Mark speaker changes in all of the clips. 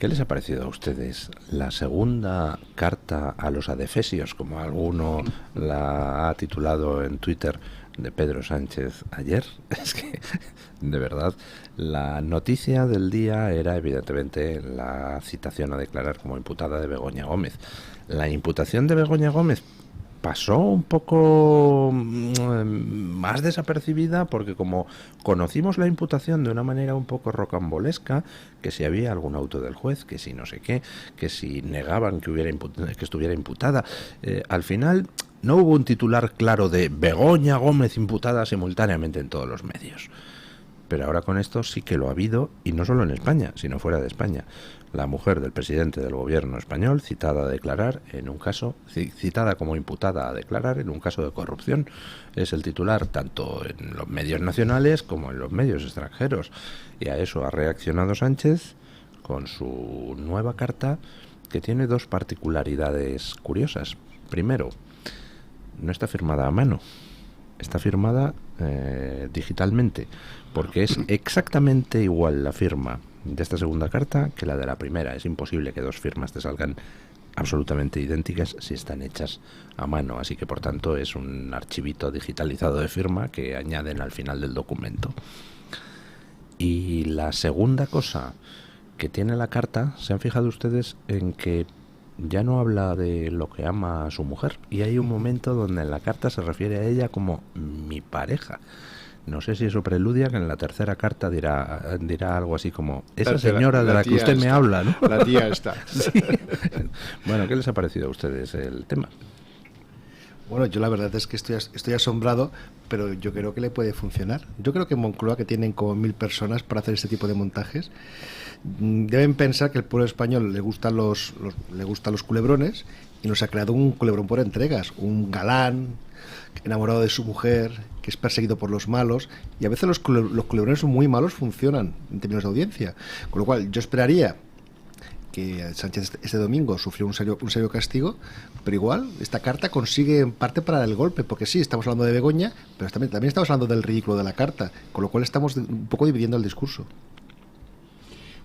Speaker 1: ¿Qué les ha parecido a ustedes la segunda carta a los adefesios, como alguno la ha titulado en Twitter, de Pedro Sánchez ayer? Es que, de verdad, la noticia del día era evidentemente la citación a declarar como imputada de Begoña Gómez. La imputación de Begoña Gómez pasó un poco más desapercibida porque como conocimos la imputación de una manera un poco rocambolesca, que si había algún auto del juez, que si no sé qué, que si negaban que estuviera imputada, al final no hubo un titular claro de Begoña Gómez imputada simultáneamente en todos los medios. Pero ahora con esto sí que lo ha habido, y no solo en España, sino fuera de España. La mujer del presidente del gobierno español citada a declarar en un caso, citada como imputada a declarar en un caso de corrupción. Es el titular tanto en los medios nacionales como en los medios extranjeros. Y a eso ha reaccionado Sánchez con su nueva carta, que tiene dos particularidades curiosas. Primero, no está firmada a mano, está firmada digitalmente, porque es exactamente igual la firma de esta segunda carta que la de la primera. Es imposible que dos firmas te salgan absolutamente idénticas si están hechas a mano, así que por tanto es un archivito digitalizado de firma que añaden al final del documento. Y la segunda cosa que tiene la carta, ¿se han fijado ustedes en que ya no habla de lo que ama a su mujer? Y hay un momento donde en la carta se refiere a ella como mi pareja. No sé si eso preludia que en la tercera carta dirá algo así como esa señora de la que usted me habla, ¿no?
Speaker 2: La tía está.
Speaker 1: Sí. Bueno, ¿qué les ha parecido a ustedes el tema?
Speaker 3: Bueno, yo la verdad es que estoy asombrado, pero yo creo que le puede funcionar. Yo creo que en Moncloa, que tienen como 1000 personas para hacer este tipo de montajes, deben pensar que el pueblo español le gustan los culebrones, y nos ha creado un culebrón por entregas, un galán enamorado de su mujer, que es perseguido por los malos, y a veces los culebrones muy malos funcionan en términos de audiencia. Con lo cual yo esperaría que Sánchez este domingo sufrió un serio castigo, pero igual esta carta consigue en parte parar el golpe, porque sí, estamos hablando de Begoña, pero también estamos hablando del ridículo de la carta, con lo cual estamos un poco dividiendo el discurso.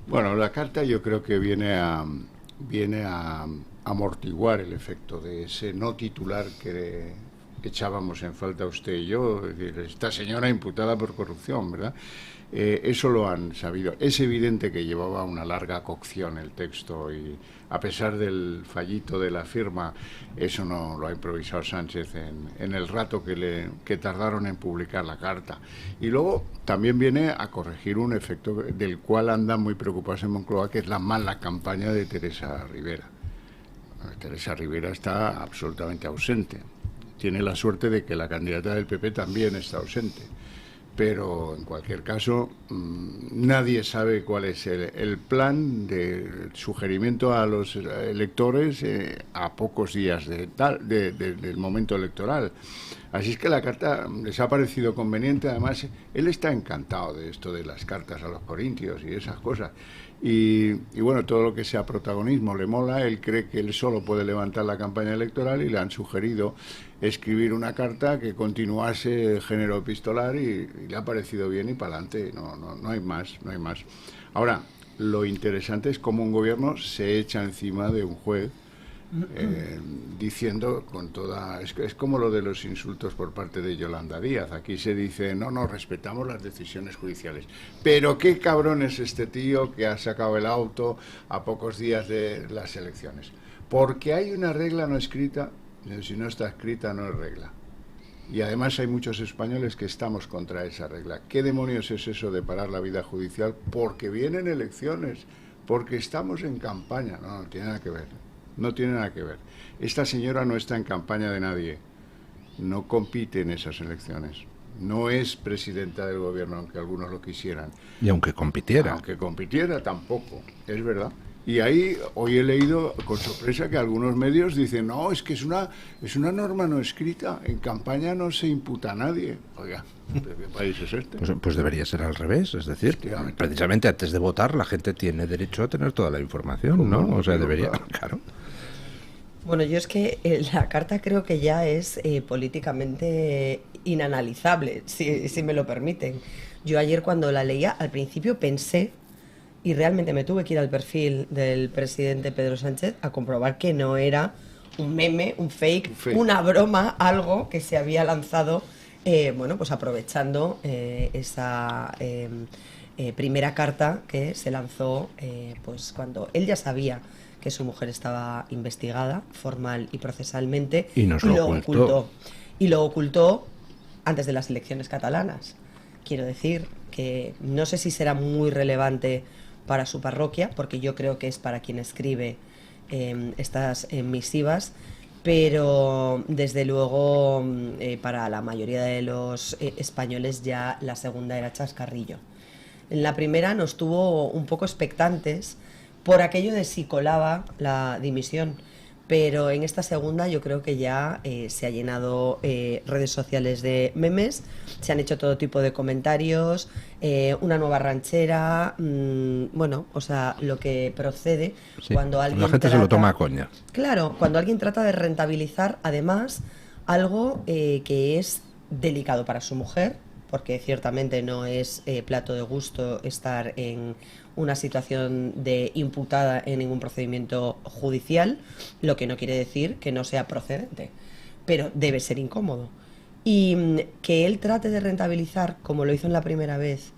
Speaker 2: Bueno, la carta yo creo que viene a amortiguar el efecto de ese no titular que echábamos en falta usted y yo, es decir, esta señora imputada por corrupción, ¿verdad? Eso lo han sabido. Es evidente que llevaba una larga cocción el texto, y a pesar del fallito de la firma, eso no lo ha improvisado Sánchez en el rato que tardaron en publicar la carta. Y luego también viene a corregir un efecto del cual andan muy preocupados en Moncloa, que es la mala campaña de Teresa Rivera. Teresa Rivera está absolutamente ausente. Tiene la suerte de que la candidata del PP también está ausente. Pero en cualquier caso, nadie sabe cuál es el plan de sugerimiento a los electores a pocos días del momento electoral. Así es que la carta les ha parecido conveniente. Además, él está encantado de esto de las cartas a los corintios y esas cosas. Y bueno, todo lo que sea protagonismo le mola. Él cree que él solo puede levantar la campaña electoral, y le han sugerido escribir una carta que continuase el género epistolar, y le ha parecido bien, y para adelante. No hay más. Ahora, lo interesante es cómo un gobierno se echa encima de un juez, diciendo con toda... Es como lo de los insultos por parte de Yolanda Díaz. Aquí se dice, no, respetamos las decisiones judiciales. Pero qué cabrón es este tío que ha sacado el auto a pocos días de las elecciones. Porque hay una regla no escrita, si no está escrita no es regla. Y además hay muchos españoles que estamos contra esa regla. ¿Qué demonios es eso de parar la vida judicial? Porque vienen elecciones, porque estamos en campaña. No tiene nada que ver. No tiene nada que ver. Esta señora no está en campaña de nadie. No compite en esas elecciones. No es presidenta del gobierno, aunque algunos lo quisieran.
Speaker 1: Y aunque compitiera.
Speaker 2: Aunque compitiera, tampoco. Es verdad. Y ahí hoy he leído con sorpresa que algunos medios dicen, no, es que es una norma no escrita. En campaña no se imputa a nadie. Oiga, ¿de qué país es este?
Speaker 1: Pues debería ser al revés. Es decir, precisamente antes de votar la gente tiene derecho a tener toda la información, ¿no? O sea, debería, claro.
Speaker 4: Bueno, yo es que la carta creo que ya es políticamente inanalizable, si me lo permiten. Yo ayer cuando la leía, al principio pensé y realmente me tuve que ir al perfil del presidente Pedro Sánchez a comprobar que no era un meme, un fake, una broma, algo que se había lanzado, bueno, pues aprovechando esa primera carta que se lanzó pues cuando él ya sabía que su mujer estaba investigada formal y procesalmente,
Speaker 1: y lo ocultó.
Speaker 4: Y lo ocultó antes de las elecciones catalanas. Quiero decir que no sé si será muy relevante para su parroquia, porque yo creo que es para quien escribe estas misivas, pero desde luego para la mayoría de los españoles ya la segunda era chascarrillo. En la primera nos tuvo un poco expectantes por aquello de si colaba la dimisión, pero en esta segunda yo creo que ya se ha llenado redes sociales de memes, se han hecho todo tipo de comentarios, una nueva ranchera, bueno, o sea, lo que procede cuando alguien
Speaker 1: la gente se lo toma a coña.
Speaker 4: Claro, cuando alguien trata de rentabilizar además algo que es delicado para su mujer, porque ciertamente no es plato de gusto estar en una situación de imputada en ningún procedimiento judicial, lo que no quiere decir que no sea procedente, pero debe ser incómodo. Y que él trate de rentabilizar, como lo hizo en la primera vez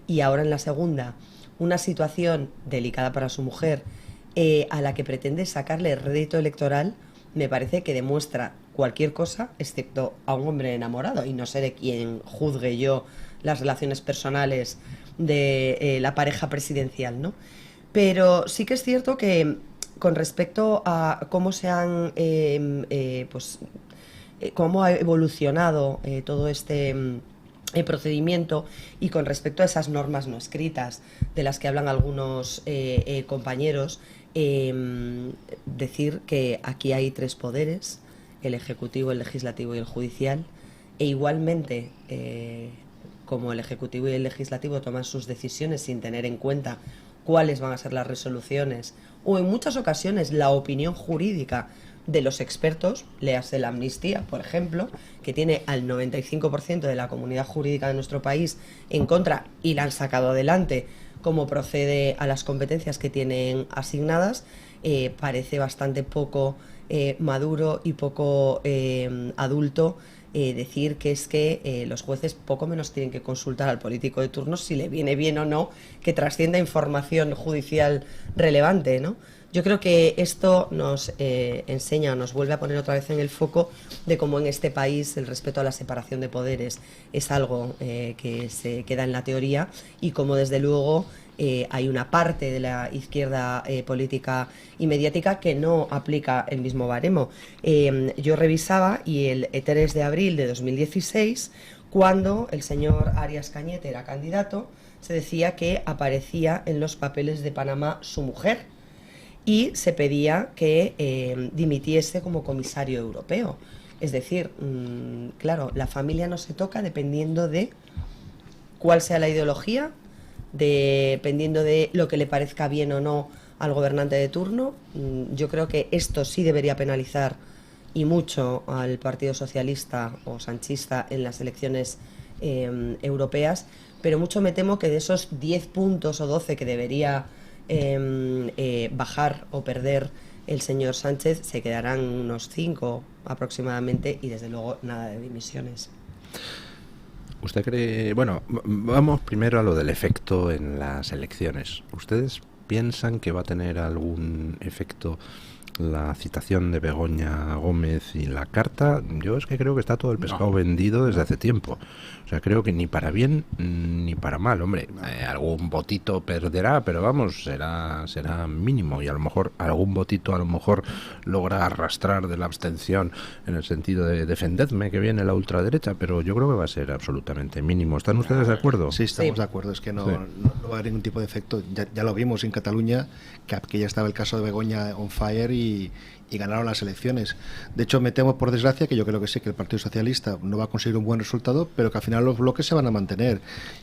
Speaker 4: y ahora en la segunda, una situación delicada para su mujer a la que pretende sacarle rédito electoral, me parece que demuestra cualquier cosa excepto a un hombre enamorado, y no seré quien juzgue yo las relaciones personales de la pareja presidencial, ¿no? Pero sí que es cierto que con respecto a cómo se han cómo ha evolucionado todo este procedimiento, y con respecto a esas normas no escritas de las que hablan algunos compañeros, decir que aquí hay tres poderes: el ejecutivo, el legislativo y el judicial, e igualmente como el ejecutivo y el legislativo toman sus decisiones sin tener en cuenta cuáles van a ser las resoluciones, o en muchas ocasiones la opinión jurídica de los expertos, léase la amnistía, por ejemplo, que tiene al 95% de la comunidad jurídica de nuestro país en contra y la han sacado adelante como procede a las competencias que tienen asignadas, parece bastante poco maduro y poco adulto decir que es que los jueces poco menos tienen que consultar al político de turno si le viene bien o no que trascienda información judicial relevante, ¿no? Yo creo que esto nos enseña, nos vuelve a poner otra vez en el foco de cómo en este país el respeto a la separación de poderes es algo que se queda en la teoría, y cómo desde luego hay una parte de la izquierda política y mediática que no aplica el mismo baremo. Yo revisaba, y el 3 de abril de 2016, cuando el señor Arias Cañete era candidato, se decía que aparecía en los papeles de Panamá su mujer, y se pedía que dimitiese como comisario europeo. Es decir, claro, la familia no se toca dependiendo de cuál sea la ideología, dependiendo de lo que le parezca bien o no al gobernante de turno. Yo creo que esto sí debería penalizar, y mucho, al Partido Socialista o Sanchista en las elecciones europeas, pero mucho me temo que de esos 10 puntos o 12 que debería bajar o perder el señor Sánchez, se quedarán unos 5 aproximadamente, y desde luego nada de dimisiones.
Speaker 1: ¿Usted cree...? Bueno, vamos primero a lo del efecto en las elecciones. ¿Ustedes piensan que va a tener algún efecto la citación de Begoña Gómez y la carta? Yo es que creo que está todo el pescado vendido desde hace tiempo. O sea, creo que ni para bien ni para mal. Hombre, algún votito perderá, pero vamos, será mínimo, y a lo mejor algún votito logra arrastrar de la abstención en el sentido de defendedme que viene la ultraderecha, pero yo creo que va a ser absolutamente mínimo. ¿Están ustedes de acuerdo?
Speaker 3: Sí, estamos de acuerdo. Es que no va a haber ningún tipo de efecto. Ya lo vimos en Cataluña, que ya estaba el caso de Begoña on fire y ganaron las elecciones. De hecho, me temo, por desgracia, que yo creo que sí, que el Partido Socialista no va a conseguir un buen resultado, pero que al final los bloques se van a mantener.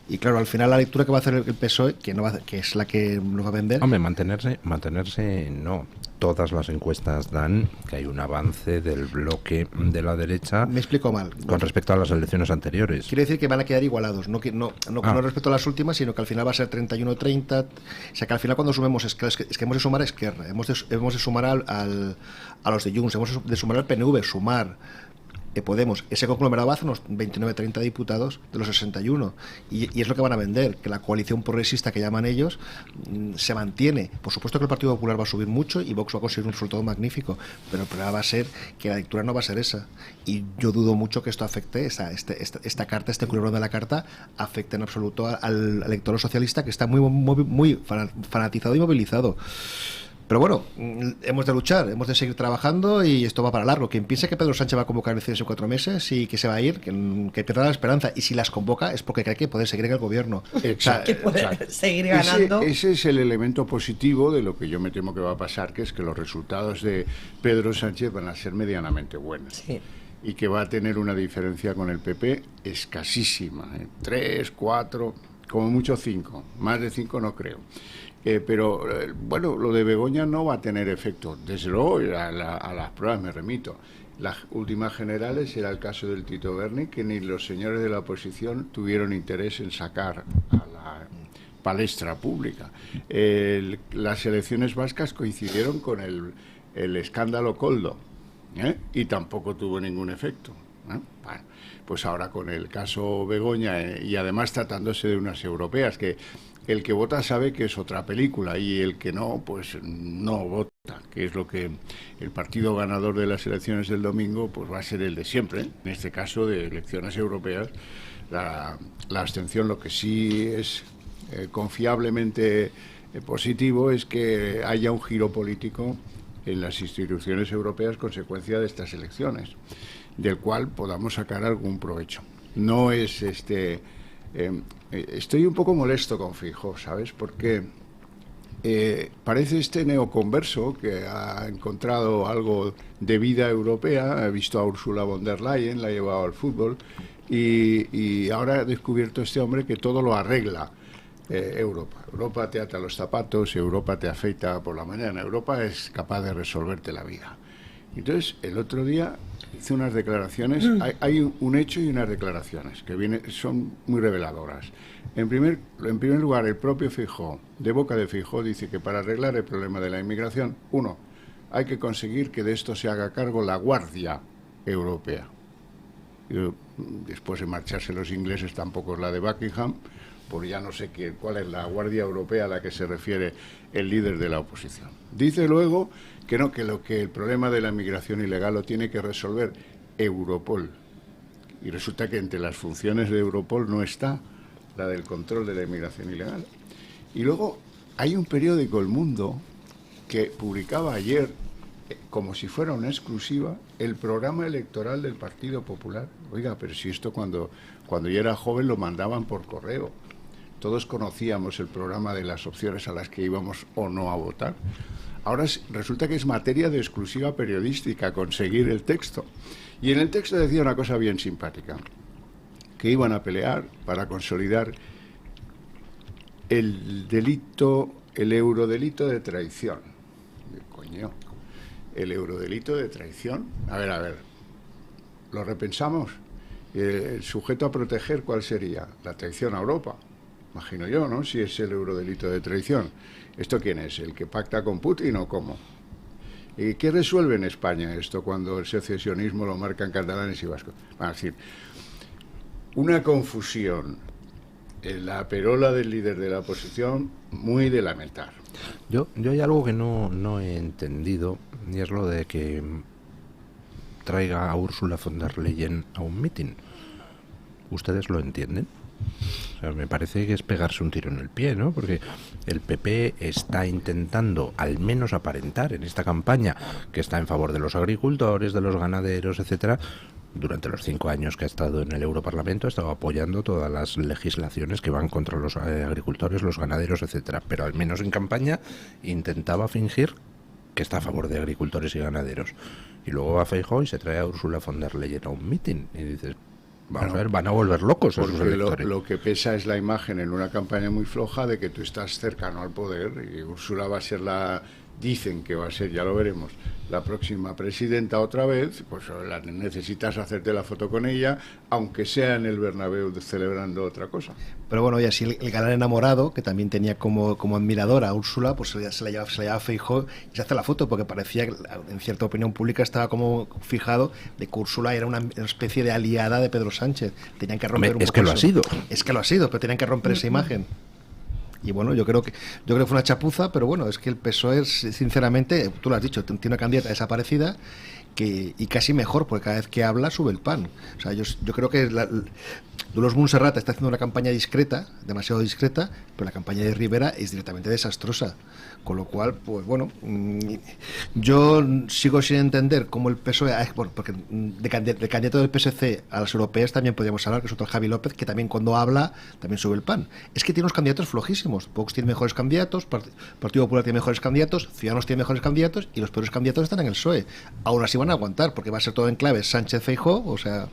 Speaker 3: Y claro, al final la lectura que va a hacer el PSOE, que es la que nos va a vender...
Speaker 1: Hombre, mantenerse no. todas las encuestas dan que hay un avance del bloque de la derecha.
Speaker 3: Me explico mal.
Speaker 1: Con respecto a las elecciones anteriores.
Speaker 3: Quiere decir que van a quedar igualados, no respecto a las últimas, sino que al final va a ser 31-30. O sea, que al final cuando sumemos, es que hemos de sumar a Esquerra, hemos de sumar a los de Junts, hemos de sumar al PNV, sumar Podemos. Ese conglomerado va a hacer unos 29-30 diputados de los 61. Y es lo que van a vender, que la coalición progresista que llaman ellos se mantiene. Por supuesto que el Partido Popular va a subir mucho y Vox va a conseguir un resultado magnífico, pero el problema va a ser que la lectura no va a ser esa. Y yo dudo mucho que esto afecte, esta carta, este culebrón de la carta, afecte en absoluto al electorado socialista, que está muy fanatizado y movilizado. Pero bueno, hemos de luchar, hemos de seguir trabajando y esto va para largo. Quien piense que Pedro Sánchez va a convocar elecciones en 4 meses y que se va a ir, que pierda la esperanza. Y si las convoca es porque cree que puede seguir en el gobierno.
Speaker 2: Exacto.
Speaker 4: Que puede seguir ganando.
Speaker 2: Ese es el elemento positivo de lo que yo me temo que va a pasar, que es que los resultados de Pedro Sánchez van a ser medianamente buenos.
Speaker 4: Sí.
Speaker 2: Y que va a tener una diferencia con el PP escasísima. 3, 4, como mucho 5. Más de 5 no creo. Pero bueno, lo de Begoña no va a tener efecto. Desde luego a las pruebas me remito. Las últimas generales era el caso del Tito Berni, que ni los señores de la oposición tuvieron interés en sacar a la palestra pública. Las elecciones vascas coincidieron con el escándalo Koldo, y tampoco tuvo ningún efecto. Bueno, pues ahora con el caso Begoña, y además tratándose de unas europeas, que el que vota sabe que es otra película y el que no, pues no vota, que es lo que el partido ganador de las elecciones del domingo pues va a ser el de siempre. En este caso de elecciones europeas, la abstención. Lo que sí es confiablemente positivo es que haya un giro político en las instituciones europeas consecuencia de estas elecciones, del cual podamos sacar algún provecho. No es estoy un poco molesto con Feijóo, ¿sabes? Porque parece este neoconverso que ha encontrado algo de vida europea, ha visto a Ursula von der Leyen, la ha llevado al fútbol, y ahora ha descubierto este hombre que todo lo arregla. Europa. Europa te ata los zapatos, Europa te afeita por la mañana, Europa es capaz de resolverte la vida. Entonces, el otro día hizo unas declaraciones, hay un hecho y unas declaraciones que son muy reveladoras. En primer lugar, el propio Feijóo, de boca de Feijóo, dice que para arreglar el problema de la inmigración, hay que conseguir que de esto se haga cargo la Guardia Europea. Y después de marcharse los ingleses, tampoco es la de Buckingham, porque ya no sé cuál es la Guardia Europea a la que se refiere el líder de la oposición. Dice luego que el problema de la inmigración ilegal lo tiene que resolver Europol. Y resulta que entre las funciones de Europol no está la del control de la inmigración ilegal. Y luego hay un periódico, El Mundo, que publicaba ayer, como si fuera una exclusiva, el programa electoral del Partido Popular. Oiga, pero si esto cuando yo era joven lo mandaban por correo. Todos conocíamos el programa de las opciones a las que íbamos o no a votar. Ahora resulta que es materia de exclusiva periodística conseguir el texto. Y en el texto decía una cosa bien simpática, que iban a pelear para consolidar el eurodelito de traición. Coño, el eurodelito de traición. A ver, ¿lo repensamos? El sujeto a proteger, ¿cuál sería? La traición a Europa. Imagino yo, ¿no? Si es el eurodelito de traición. ¿Esto quién es? ¿El que pacta con Putin o cómo? ¿Y qué resuelve en España esto cuando el secesionismo lo marcan catalanes y vascos? Es decir, una confusión en la perola del líder de la oposición muy de lamentar.
Speaker 1: Yo hay algo que no he entendido, y es lo de que traiga a Ursula von der Leyen a un mitin. ¿Ustedes lo entienden? O sea, me parece que es pegarse un tiro en el pie, ¿no? Porque el PP está intentando, al menos aparentar en esta campaña, que está en favor de los agricultores, de los ganaderos, etcétera. Durante los 5 años que ha estado en el Europarlamento ha estado apoyando todas las legislaciones que van contra los agricultores, los ganaderos, etcétera. Pero al menos en campaña intentaba fingir que está a favor de agricultores y ganaderos. Y luego va Feijóo y se trae a Ursula von der Leyen a un mitin y dices, vamos a ver, van a volver locos a sus electores.
Speaker 2: Lo que pesa es la imagen en una campaña muy floja de que tú estás cercano al poder y Úrsula va a ser la dicen que va a ser, ya lo veremos, la próxima presidenta otra vez, pues necesitas hacerte la foto con ella, aunque sea en el Bernabéu celebrando otra cosa.
Speaker 3: Pero bueno, y así el galán enamorado, que también tenía como admiradora a Úrsula, pues se la llevaba Feijóo y se hace la foto, porque parecía que en cierta opinión pública estaba como fijado de que Úrsula era una especie de aliada de Pedro Sánchez. Tenían que romper un poco
Speaker 1: que lo ha sido.
Speaker 3: Es que lo ha sido, pero tenían que romper esa imagen. Y bueno, yo creo que fue una chapuza, pero bueno, es que el PSOE, sinceramente, tú lo has dicho, tiene una candidata desaparecida y casi mejor, porque cada vez que habla sube el pan. O sea, yo creo que Dolors Montserrat está haciendo una campaña discreta, demasiado discreta, pero la campaña de Rivera es directamente desastrosa. Con lo cual, pues bueno, yo sigo sin entender cómo el PSOE, porque de candidato del PSC a las europeas también podríamos hablar, que es otro Javi López, que también cuando habla, también sube el pan. Es que tiene unos candidatos flojísimos. Vox tiene mejores candidatos, Partido Popular tiene mejores candidatos, Ciudadanos tiene mejores candidatos, y los peores candidatos están en el PSOE. Aún así van a aguantar, porque va a ser todo en clave Sánchez-Feijóo, o sea...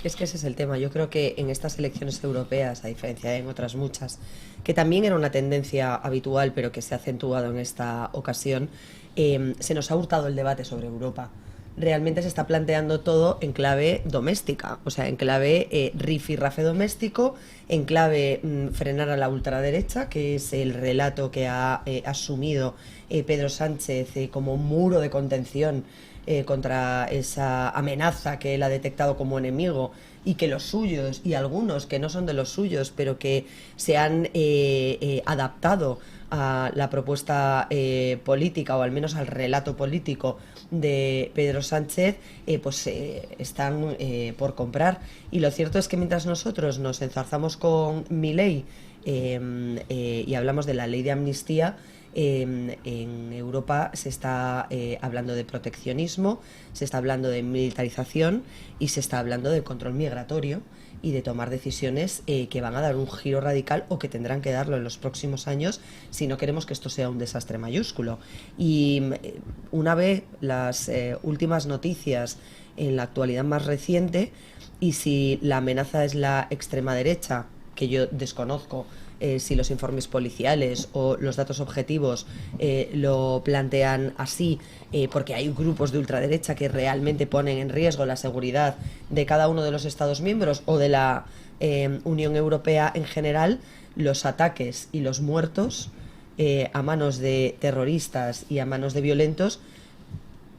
Speaker 4: Es que ese es el tema. Yo creo que en estas elecciones europeas, a diferencia de en otras muchas, que también era una tendencia habitual, pero que se ha acentuado en esta ocasión, se nos ha hurtado el debate sobre Europa. Realmente se está planteando todo en clave doméstica, o sea, en clave rifirrafe doméstico, en clave frenar a la ultraderecha, que es el relato que ha asumido Pedro Sánchez como muro de contención contra esa amenaza que él ha detectado como enemigo, y que los suyos y algunos que no son de los suyos pero que se han adaptado a la propuesta política, o al menos al relato político de Pedro Sánchez, pues están por comprar. Y lo cierto es que mientras nosotros nos enzarzamos con Milei y hablamos de la ley de amnistía, en Europa se está hablando de proteccionismo, se está hablando de militarización y se está hablando de control migratorio y de tomar decisiones que van a dar un giro radical, o que tendrán que darlo en los próximos años, si no queremos que esto sea un desastre mayúsculo. Y una vez las últimas noticias en la actualidad más reciente, y si la amenaza es la extrema derecha, que yo desconozco si los informes policiales o los datos objetivos lo plantean así, porque hay grupos de ultraderecha que realmente ponen en riesgo la seguridad de cada uno de los Estados miembros o de la Unión Europea en general, los ataques y los muertos a manos de terroristas y a manos de violentos,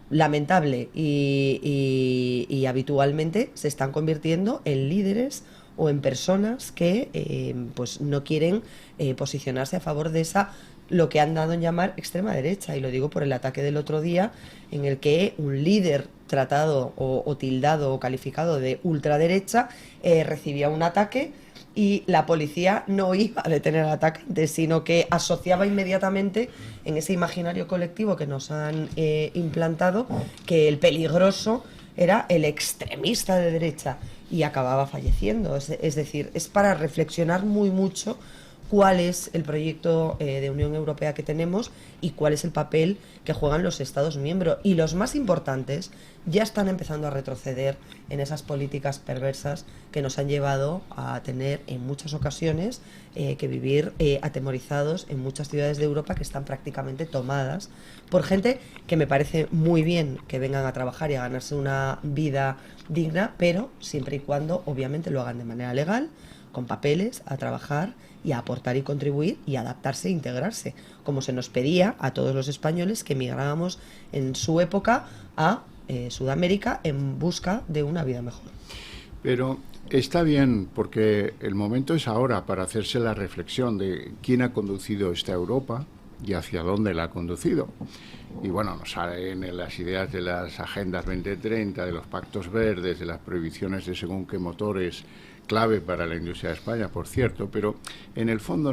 Speaker 4: lamentable y habitualmente se están convirtiendo en líderes o en personas que pues no quieren posicionarse a favor de esa, lo que han dado en llamar extrema derecha. Y lo digo por el ataque del otro día, en el que un líder tratado o tildado o calificado de ultraderecha recibía un ataque, y la policía no iba a detener al atacante, sino que asociaba inmediatamente en ese imaginario colectivo que nos han implantado, que el peligroso era el extremista de derecha, y acababa falleciendo. Es decir, es para reflexionar muy mucho cuál es el proyecto de Unión Europea que tenemos y cuál es el papel que juegan los Estados miembros. Y los más importantes ya están empezando a retroceder en esas políticas perversas que nos han llevado a tener en muchas ocasiones que vivir atemorizados en muchas ciudades de Europa, que están prácticamente tomadas por gente que me parece muy bien que vengan a trabajar y a ganarse una vida digna, pero siempre y cuando obviamente lo hagan de manera legal, con papeles, a trabajar y a aportar y contribuir y adaptarse e integrarse, como se nos pedía a todos los españoles que emigrábamos en su época a Sudamérica en busca de una vida mejor.
Speaker 2: Pero está bien, porque el momento es ahora para hacerse la reflexión de quién ha conducido esta Europa y hacia dónde la ha conducido. Y bueno, nos salen las ideas de las agendas 2030, de los pactos verdes, de las prohibiciones de según qué motores, clave para la industria de España, por cierto, pero en el fondo,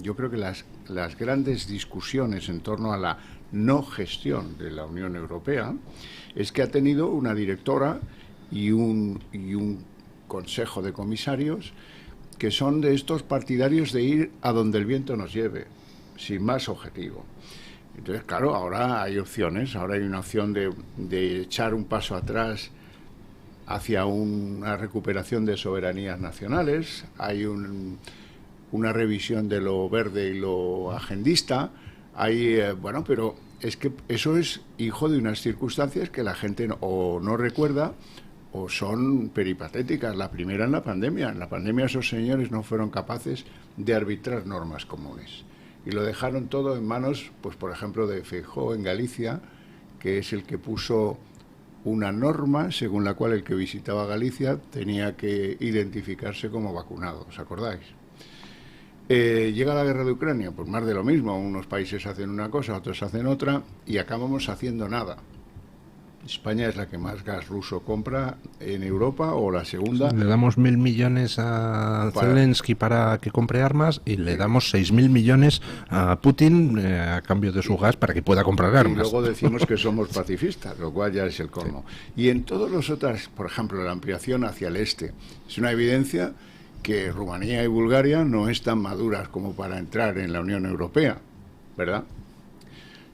Speaker 2: yo creo que las grandes discusiones en torno a la no gestión de la Unión Europea es que ha tenido una directora y un consejo de comisarios que son de estos partidarios de ir a donde el viento nos lleve, sin más objetivo. Entonces, claro, ahora hay opciones, ahora hay una opción de echar un paso atrás hacia una recuperación de soberanías nacionales, hay una revisión de lo verde y lo agendista, Hay, bueno, pero es que eso es hijo de unas circunstancias que la gente o no recuerda o son peripatéticas. La primera en la pandemia. En la pandemia esos señores no fueron capaces de arbitrar normas comunes. Y lo dejaron todo en manos, pues por ejemplo, de Feijóo en Galicia, que es el que puso una norma según la cual el que visitaba Galicia tenía que identificarse como vacunado. ¿Os acordáis? Llega la guerra de Ucrania, pues más de lo mismo. Unos países hacen una cosa, otros hacen otra, y acabamos haciendo nada. España es la que más gas ruso compra en Europa, o la segunda.
Speaker 1: Le damos 1.000 millones a Zelensky para que compre armas y le damos 6.000 millones a Putin a cambio de su gas para que pueda comprar armas.
Speaker 2: Y luego decimos que somos pacifistas, lo cual ya es el colmo. Sí. Y en todos los otros, por ejemplo, la ampliación hacia el este, es una evidencia que Rumanía y Bulgaria no están maduras como para entrar en la Unión Europea, ¿verdad?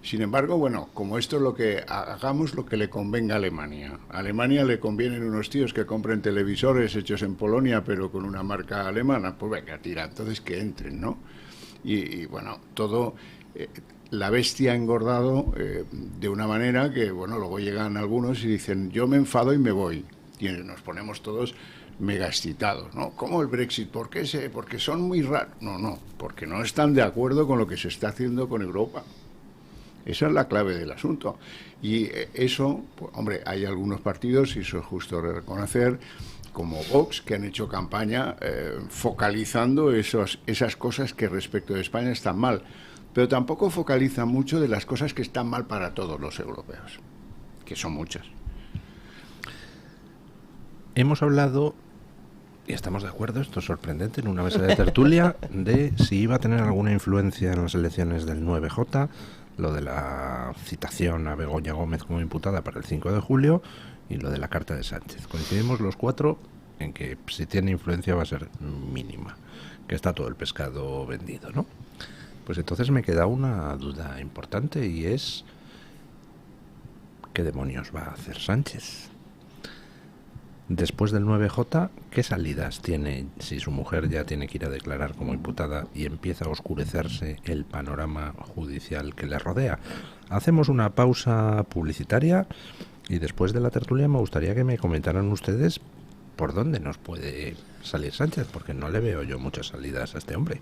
Speaker 2: Sin embargo, bueno, como esto es lo que hagamos lo que le convenga a Alemania. A Alemania le convienen unos tíos que compren televisores hechos en Polonia pero con una marca alemana, pues venga, tira, entonces que entren, ¿no? Y bueno, todo, la bestia ha engordado de una manera que, bueno, luego llegan algunos y dicen, yo me enfado y me voy. Y nos ponemos todos mega excitados, ¿no? ¿Cómo el Brexit? ¿Por qué porque son muy raros? No, porque no están de acuerdo con lo que se está haciendo con Europa. Esa es la clave del asunto. Y eso, pues, hombre, hay algunos partidos, y eso es justo reconocer, como Vox, que han hecho campaña focalizando esas cosas que respecto de España están mal. Pero tampoco focalizan mucho de las cosas que están mal para todos los europeos, que son muchas.
Speaker 1: Hemos hablado, y estamos de acuerdo, esto es sorprendente, en una mesa de tertulia, de si iba a tener alguna influencia en las elecciones del 9J, lo de la citación a Begoña Gómez como imputada para el 5 de julio y lo de la carta de Sánchez. Coincidimos los cuatro en que si tiene influencia va a ser mínima, que está todo el pescado vendido, ¿no? Pues entonces me queda una duda importante y es ¿qué demonios va a hacer Sánchez? Después del 9J, ¿qué salidas tiene si su mujer ya tiene que ir a declarar como imputada y empieza a oscurecerse el panorama judicial que le rodea? Hacemos una pausa publicitaria y después de la tertulia me gustaría que me comentaran ustedes por dónde nos puede salir Sánchez, porque no le veo yo muchas salidas a este hombre.